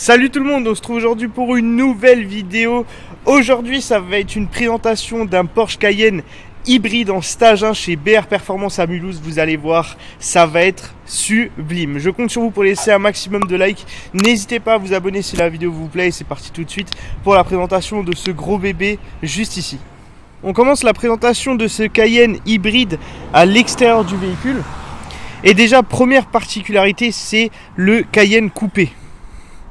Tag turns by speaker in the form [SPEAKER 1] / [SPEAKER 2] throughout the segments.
[SPEAKER 1] Salut tout le monde, on se trouve aujourd'hui pour une nouvelle vidéo. Aujourd'hui ça va être une présentation d'un Porsche Cayenne hybride en stage 1 chez BR Performance à Mulhouse. Vous allez voir, ça va être sublime. Je compte sur vous pour laisser un maximum de likes. N'hésitez pas à vous abonner si la vidéo vous plaît. Et c'est parti tout de suite pour la présentation de ce gros bébé juste ici. On commence la présentation de ce Cayenne hybride à l'extérieur du véhicule. Et déjà, première particularité, c'est le Cayenne coupé.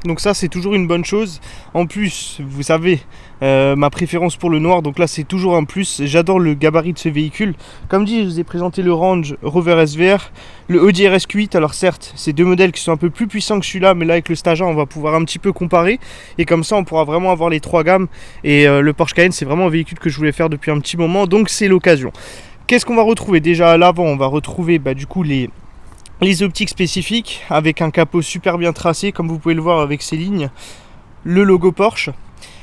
[SPEAKER 1] Donc ça c'est toujours une bonne chose. En plus, vous savez ma préférence pour le noir, donc là c'est toujours un plus. J'adore le gabarit de ce véhicule. Comme dit, je vous ai présenté le Range Rover SVR, le Audi RS8. Alors certes, c'est deux modèles qui sont un peu plus puissants que celui-là, mais là avec le stage 1 on va pouvoir un petit peu comparer. Et comme ça on pourra vraiment avoir les trois gammes. Et le Porsche Cayenne, c'est vraiment un véhicule que je voulais faire depuis un petit moment, donc c'est l'occasion. Qu'est-ce qu'on va retrouver? Déjà à l'avant, on va retrouver du coup les optiques spécifiques avec un capot super bien tracé comme vous pouvez le voir avec ces lignes, le logo Porsche.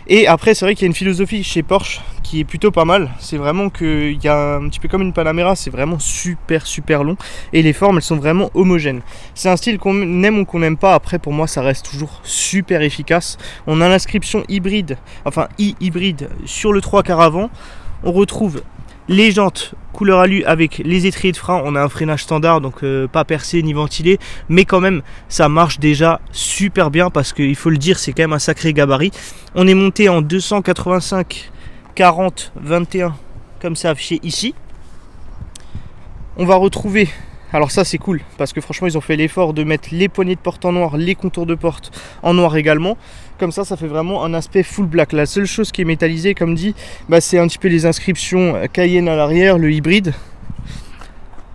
[SPEAKER 1] Et après c'est vrai qu'il y a une philosophie chez Porsche qui est plutôt pas mal, c'est vraiment qu'il y a un petit peu comme une Panamera, c'est vraiment super long et les formes elles sont vraiment homogènes. C'est un style qu'on aime ou qu'on n'aime pas, après pour moi ça reste toujours super efficace. On a l'inscription hybride, enfin hybride sur le 3/4 avant. On retrouve les jantes couleur alu avec les étriers de frein. On a un freinage standard, donc pas percé ni ventilé, mais quand même ça marche déjà super bien parce qu'il faut le dire, c'est quand même un sacré gabarit. On est monté en 285 40 21 comme c'est affiché ici. On va retrouver, alors ça c'est cool parce que franchement ils ont fait l'effort de mettre les poignées de porte en noir, les contours de porte en noir également. Comme ça fait vraiment un aspect full black. La seule chose qui est métallisée, comme dit, c'est un petit peu les inscriptions Cayenne à l'arrière, le hybride.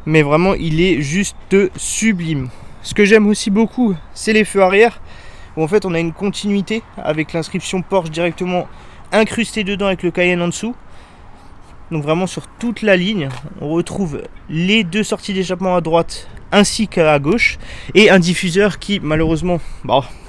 [SPEAKER 1] Mais vraiment, il est juste sublime. Ce que j'aime aussi beaucoup, c'est les feux arrière, où en fait on a une continuité avec l'inscription Porsche directement incrustée dedans avec le Cayenne en dessous. Donc vraiment sur toute la ligne, on retrouve les deux sorties d'échappement à droite ainsi qu'à gauche, et un diffuseur qui malheureusement,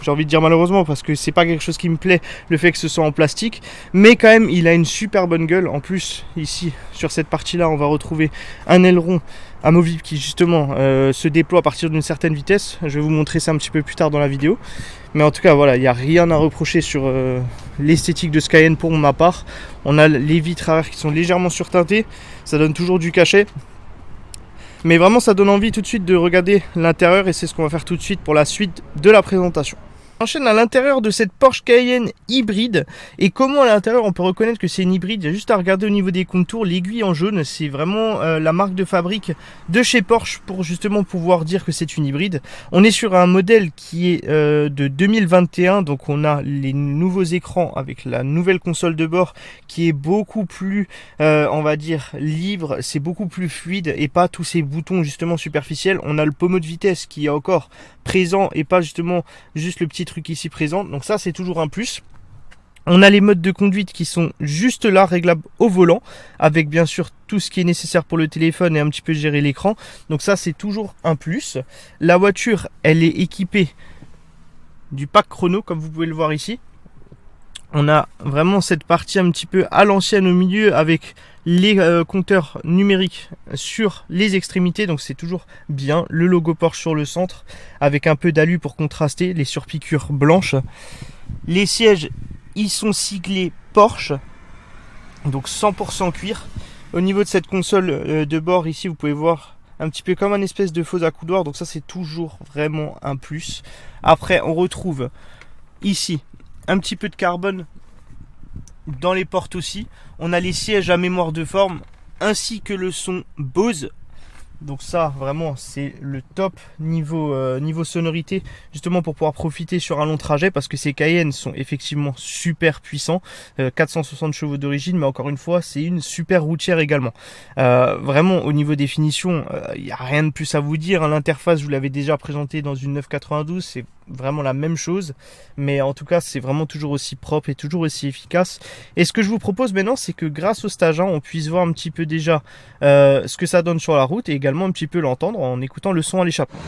[SPEAKER 1] j'ai envie de dire malheureusement parce que c'est pas quelque chose qui me plaît, le fait que ce soit en plastique, mais quand même il a une super bonne gueule. En plus ici sur cette partie là on va retrouver un aileron amovible qui justement se déploie à partir d'une certaine vitesse. Je vais vous montrer ça un petit peu plus tard dans la vidéo, mais en tout cas voilà, il n'y a rien à reprocher sur l'esthétique de ce Cayenne pour ma part. On a les vitres arrière qui sont légèrement surteintées, ça donne toujours du cachet, mais vraiment ça donne envie tout de suite de regarder l'intérieur, et c'est ce qu'on va faire tout de suite pour la suite de la présentation. On enchaîne à l'intérieur de cette Porsche Cayenne hybride. Et comment à l'intérieur on peut reconnaître que c'est une hybride? Il y a juste à regarder au niveau des contours, l'aiguille en jaune, c'est vraiment la marque de fabrique de chez Porsche pour justement pouvoir dire que c'est une hybride. On est sur un modèle qui est de 2021, donc on a les nouveaux écrans avec la nouvelle console de bord qui est beaucoup plus on va dire libre, c'est beaucoup plus fluide et pas tous ces boutons justement superficiels. On a le pommeau de vitesse qui est encore présent et pas justement juste le petit truc ici présent, donc ça c'est toujours un plus. On a les modes de conduite qui sont juste là, réglables au volant, avec bien sûr tout ce qui est nécessaire pour le téléphone et un petit peu gérer l'écran, donc ça c'est toujours un plus. La voiture elle est équipée du pack chrono comme vous pouvez le voir ici. On a vraiment cette partie un petit peu à l'ancienne au milieu avec les compteurs numériques sur les extrémités, donc c'est toujours bien. Le logo Porsche sur le centre avec un peu d'alu pour contraster, les surpiqûres blanches. Les sièges ils sont siglés Porsche, donc 100% cuir. Au niveau de cette console de bord ici, vous pouvez voir un petit peu comme un espèce de faux accoudoir, donc ça c'est toujours vraiment un plus. Après on retrouve ici un petit peu de carbone dans les portes aussi. On a les sièges à mémoire de forme ainsi que le son Bose. Donc ça vraiment c'est le top niveau sonorité, justement pour pouvoir profiter sur un long trajet, parce que ces Cayennes sont effectivement super puissants, 460 chevaux d'origine, mais encore une fois c'est une super routière également. Vraiment au niveau des finitions, il n'y a rien de plus à vous dire, hein. L'interface je vous l'avais déjà présenté dans une 992, c'est vraiment la même chose, mais en tout cas c'est vraiment toujours aussi propre et toujours aussi efficace. Et ce que je vous propose maintenant, c'est que grâce au stage 1 on puisse voir un petit peu déjà ce que ça donne sur la route, et également un petit peu l'entendre en écoutant le son à l'échappement.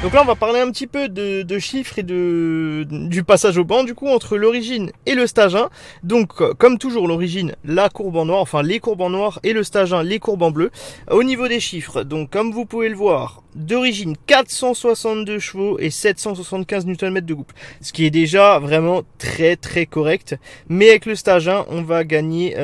[SPEAKER 1] Donc là, on va parler un petit peu de chiffres et du passage au banc, du coup, entre l'origine et le stage 1. Donc, comme toujours, l'origine, la courbe en noir, enfin les courbes en noir, et le stage 1, les courbes en bleu. Au niveau des chiffres, donc comme vous pouvez le voir, d'origine 462 chevaux et 775 Nm de couple. Ce qui est déjà vraiment très très correct. Mais avec le stage 1, on va gagner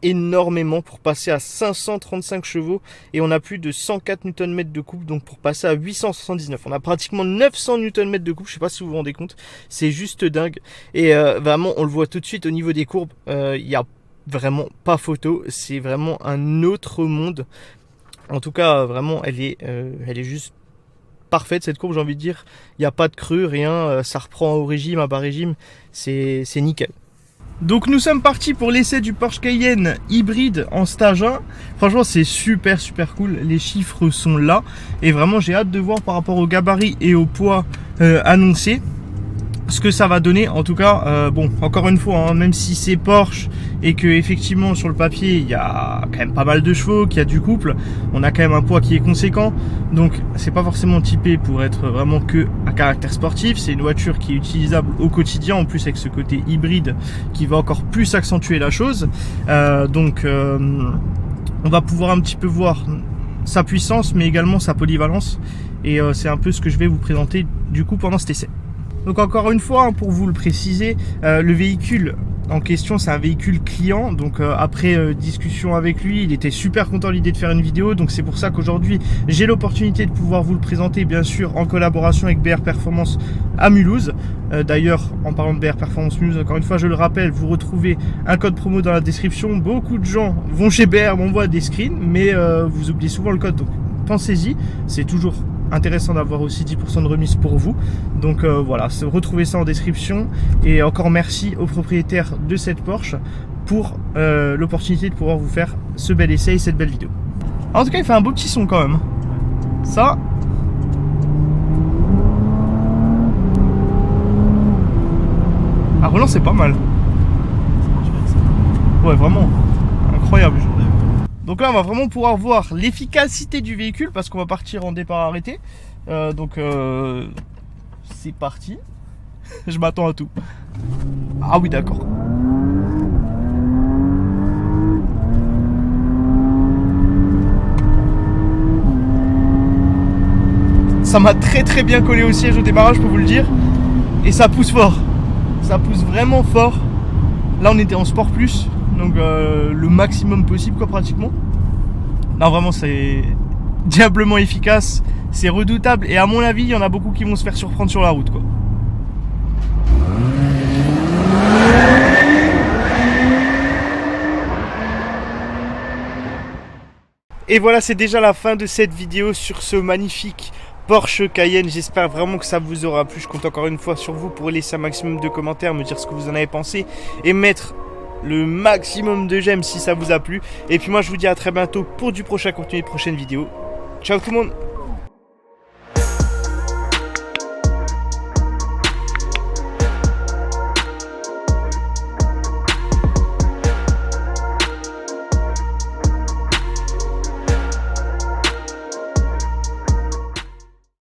[SPEAKER 1] énormément pour passer à 535 chevaux et on a plus de 104 Nm de couple, donc pour passer à 879 on a pratiquement 900 Nm de couple. Je sais pas si vous vous rendez compte, c'est juste dingue. Et vraiment on le voit tout de suite au niveau des courbes, il y a vraiment pas photo, c'est vraiment un autre monde. En tout cas vraiment elle est juste parfaite cette courbe, j'ai envie de dire. Il n'y a pas de creux, rien, ça reprend au régime, à bas régime, c'est nickel. Donc nous sommes partis pour l'essai du Porsche Cayenne hybride en stage 1. Franchement c'est super cool, les chiffres sont là. Et vraiment j'ai hâte de voir par rapport au gabarit et au poids annoncé ce que ça va donner. En tout cas, bon, encore une fois, hein, même si c'est Porsche et que effectivement sur le papier il y a quand même pas mal de chevaux, qu'il y a du couple, on a quand même un poids qui est conséquent. Donc c'est pas forcément typé pour être vraiment que à caractère sportif. C'est une voiture qui est utilisable au quotidien, en plus avec ce côté hybride qui va encore plus accentuer la chose. Donc on va pouvoir un petit peu voir sa puissance, mais également sa polyvalence. Et c'est un peu ce que je vais vous présenter du coup pendant cet essai. Donc encore une fois, pour vous le préciser, le véhicule en question c'est un véhicule client. Donc après discussion avec lui, il était super content à l'idée de faire une vidéo. Donc c'est pour ça qu'aujourd'hui j'ai l'opportunité de pouvoir vous le présenter, bien sûr en collaboration avec BR Performance à Mulhouse. D'ailleurs en parlant de BR Performance Mulhouse, encore une fois je le rappelle, vous retrouvez un code promo dans la description. Beaucoup de gens vont chez BR, m'envoient des screens, mais vous oubliez souvent le code, donc pensez-y, c'est toujours intéressant d'avoir aussi 10% de remise pour vous. Donc voilà, retrouvez ça en description. Et encore merci au propriétaire de cette Porsche pour l'opportunité de pouvoir vous faire ce bel essai et cette belle vidéo. En tout cas il fait un beau petit son quand même. Ça, à Roland c'est pas mal. Ouais vraiment incroyable. Donc là on va vraiment pouvoir voir l'efficacité du véhicule parce qu'on va partir en départ arrêté. C'est parti. Je m'attends à tout. Ah oui d'accord. Ça m'a très bien collé au siège au démarrage, je peux vous le dire. Et ça pousse fort. Ça pousse vraiment fort. Là on était en Sport Plus. Donc le maximum possible quoi pratiquement. Non vraiment c'est diablement efficace, c'est redoutable et à mon avis il y en a beaucoup qui vont se faire surprendre sur la route quoi. Et voilà, c'est déjà la fin de cette vidéo sur ce magnifique Porsche Cayenne. J'espère vraiment que ça vous aura plu. Je compte encore une fois sur vous pour laisser un maximum de commentaires, me dire ce que vous en avez pensé et mettre le maximum de j'aime si ça vous a plu. Et puis moi je vous dis à très bientôt pour du prochain contenu et de prochaines vidéos. Ciao tout le monde.